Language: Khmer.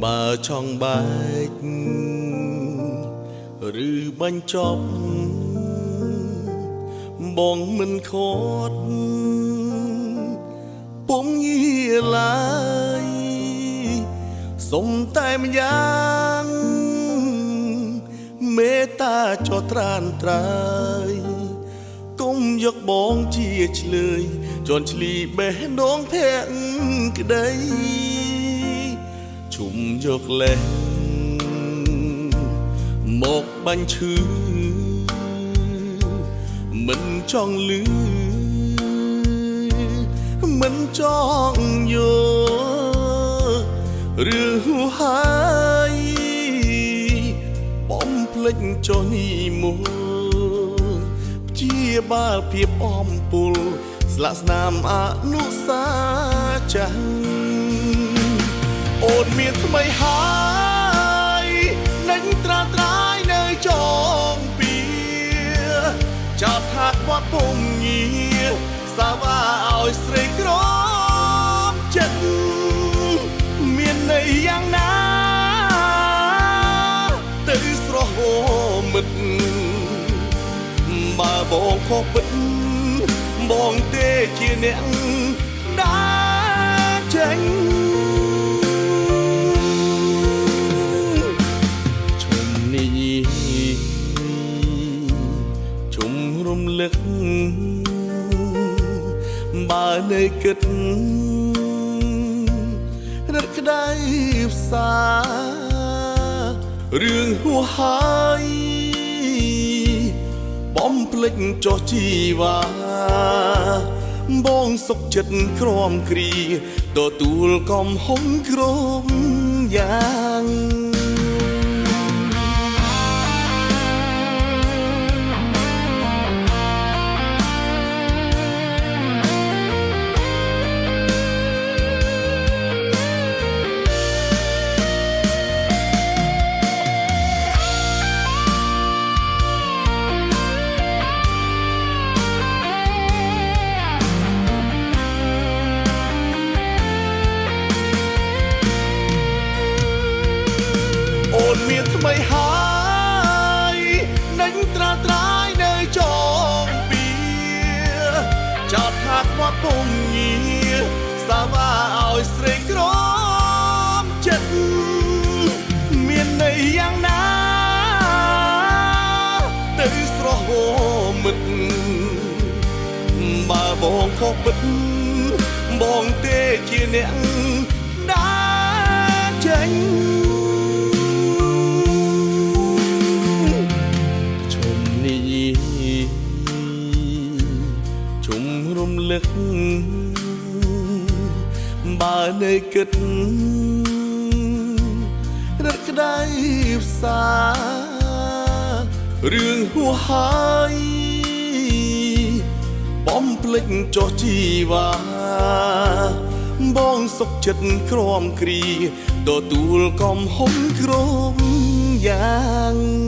បើចង់បែកឬបញ្ចប់បងមិនខត់ពុំងាឡើយសុំតែម្យ៉ាងមេត្តាចោះត្រានត្រើយកុំយកបងជាឆ្លើយជន់ឆ្លីបេះដូងភក្តីជុំយកលេងមកបាញ់ឈឺមិនចង់លឺមិនចង់យកឬហើយបំភ្លេចចុះនេះមកព្យាបាលភាពអំពុលស្លាកស្នាមអនុសាចាស់អូនមានថ្មីហើយនឹងត្រាត្រាយនៅចងពីចោតថាខ្វាត់ពុំងារសាវាឲ្យស្រីក្រមចិត្តមានន័យយ៉ាងណាទៅស្រស់មិត្តបើបងខុសពិតបងទេជាអ្នកដើរចេញរំលឹកបើនៅគិតរត់ក្តីផ្សារឿងហួហើយបំភ្លេចចុះជីវ៉ាបងសុខចិត្តក្រំគ្រាទទួលកំហុំក្រុមយ៉ាងមានថ្មីហើយនឹងត្រាត្រាយនៅចងពីចោតថាខ្វាត់ពុំងារសាវាឲ្យស្រីក្រមចិត្តមានន័យយ៉ាងណាទៅស្រស់មិត្តបើបងខុសពិតបងទេជាអ្នកដើរចេញរំលឹកបើនៅគិតរត់ក្តីផ្សារឿងហួហើយបំភ្លេចចុះជីវ៉ាបងសុខចិត្តក្រំគ្រាទទួលកំហុំក្រុមយ៉ាង